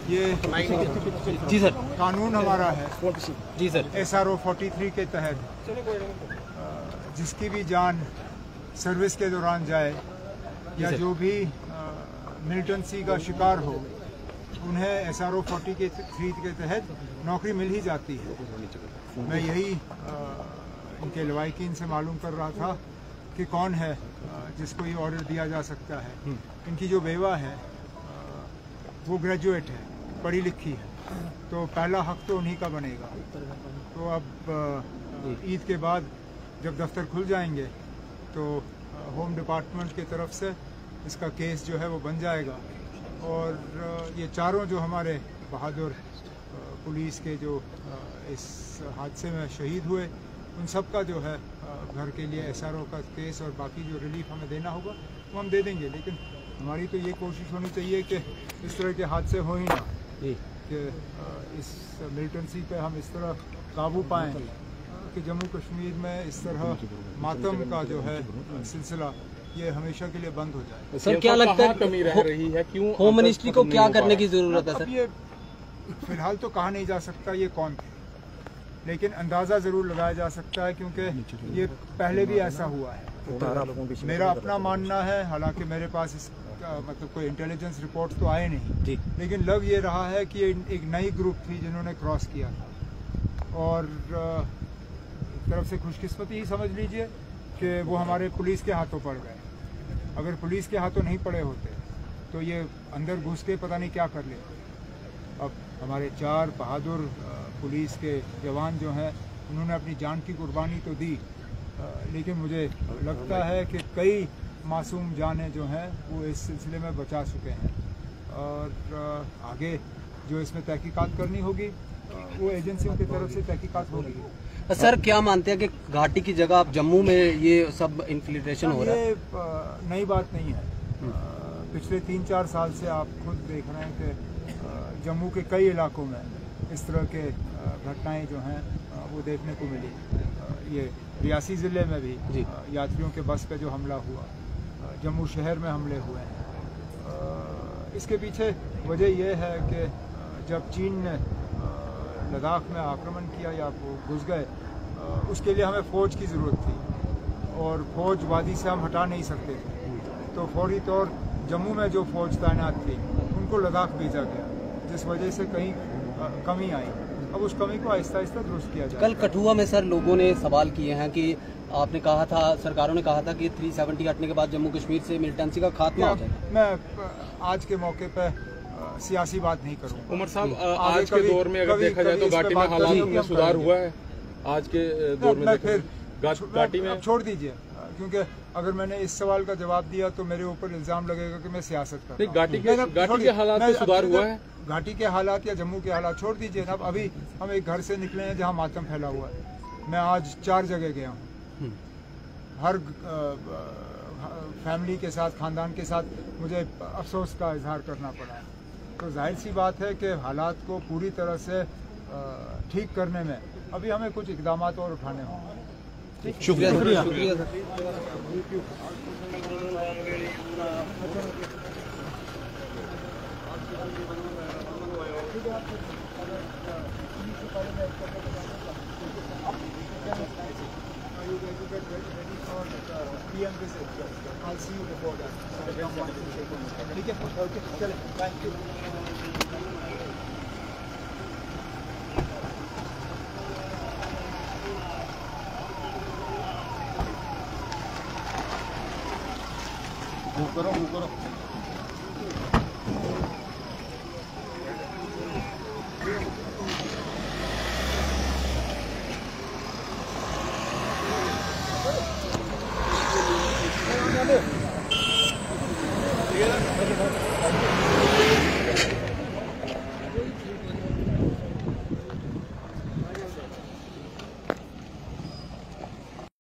ये जी सर, कानून हमारा है जी सर, SRO 43 के तहत जिसकी भी जान सर्विस के दौरान जाए या जो भी मिलिटेंसी का शिकार हो उन्हें SRO 43 के तहत नौकरी मिल ही जाती है। मैं यही इनके लवाकिन से मालूम कर रहा था कि कौन है जिसको ये ऑर्डर दिया जा सकता है। इनकी जो बेवा है वो ग्रेजुएट है, पढ़ी लिखी है, तो पहला हक तो उन्हीं का बनेगा। तो अब ईद के बाद जब दफ्तर खुल जाएंगे तो होम डिपार्टमेंट की तरफ से इसका केस जो है वो बन जाएगा और ये चारों जो हमारे बहादुर पुलिस के जो इस हादसे में शहीद हुए उन सब का जो है घर के लिए SRO का केस और बाकी जो रिलीफ हमें देना होगा वो हम दे देंगे। लेकिन हमारी तो ये कोशिश होनी चाहिए कि इस तरह के हादसे हो ही ना, कि इस मिलिटेंसी पे हम इस तरह काबू पाएँ कि जम्मू कश्मीर में इस तरह मातम का जो है सिलसिला ये हमेशा के लिए बंद हो जाए। सर क्या लगता है कमी रह रही है, क्यों होम मिनिस्ट्री को क्या करने की जरूरत है? सर ये फिलहाल तो कहा नहीं जा सकता ये कौन थे, लेकिन अंदाजा जरूर लगाया जा सकता है क्योंकि ये पहले भी ऐसा हुआ है। मेरा अपना मानना है, हालांकि मेरे पास इसका मतलब कोई इंटेलिजेंस रिपोर्ट तो आए नहीं, लेकिन लग ये रहा है कि ये एक नई ग्रुप थी जिन्होंने क्रॉस किया था और एक तरफ से खुशकिस्मती ही समझ लीजिए कि वो हमारे पुलिस के हाथों पड़ गए। अगर पुलिस के हाथों नहीं पड़े होते तो ये अंदर घुस के पता नहीं क्या कर लेते। अब हमारे 4 बहादुर पुलिस के जवान जो हैं उन्होंने अपनी जान की कुर्बानी तो दी, लेकिन मुझे लगता है कि कई मासूम जानें जो हैं वो इस सिलसिले में बचा चुके हैं और आगे जो इसमें तहकीकात करनी होगी वो एजेंसियों की तरफ से तहकीकात होगी। सर क्या मानते हैं कि घाटी की जगह अब जम्मू में ये सब इन्फिल्ट्रेशन हो रहा है? ये नई बात नहीं है। पिछले 3-4 साल से आप खुद देख रहे हैं कि जम्मू के कई इलाकों में इस तरह के घटनाएं जो हैं वो देखने को मिली। ये रियासी ज़िले में भी यात्रियों के बस पे जो हमला हुआ, जम्मू शहर में हमले हुए हैं। इसके पीछे वजह यह है कि जब चीन ने लद्दाख में आक्रमण किया या वो घुस गए, उसके लिए हमें फ़ौज की ज़रूरत थी और फ़ौज वादी से हम हटा नहीं सकते थे, तो फौरी तौर जम्मू में जो फ़ौज तैनात थी उनको लद्दाख भेजा गया, जिस वजह से कहीं कमी आई। अब उस कमी को आहिस्ता आहिस्ता दुरुस्त किया जाए। कल कठुआ में सर लोगों ने सवाल किए हैं कि आपने कहा था, सरकारों ने कहा था कि 370 हटने के बाद जम्मू कश्मीर से मिलिटेंसी का खात्मा हो जाएगा। मैं आज के मौके पर सियासी बात नहीं करूँगा। उमर साहब, आज के दौर में अगर देखा जाए तो घाटी में हालात में सुधार हुआ है? आज के दौर में फिर घाटी में छोड़ दीजिए, क्योंकि अगर मैंने इस सवाल का जवाब दिया तो मेरे ऊपर इल्जाम लगेगा कि मैं सियासत कर रहा हूं। घाटी के हालात में सुधार हुआ है? घाटी के हालात या जम्मू के हालात छोड़ दीजिए ना। अभी हम एक घर से निकले हैं जहां मातम फैला हुआ है। मैं आज 4 जगह गया हूँ, हर फैमिली के साथ, खानदान के साथ मुझे अफसोस का इजहार करना पड़ा है। तो जाहिर सी बात है कि हालात को पूरी तरह से ठीक करने में अभी हमें कुछ इकदाम और उठाने होंगे। शुक्रिया शुक्रिया सर। ठीक है, ओके, चले, थैंक यू। मूव करो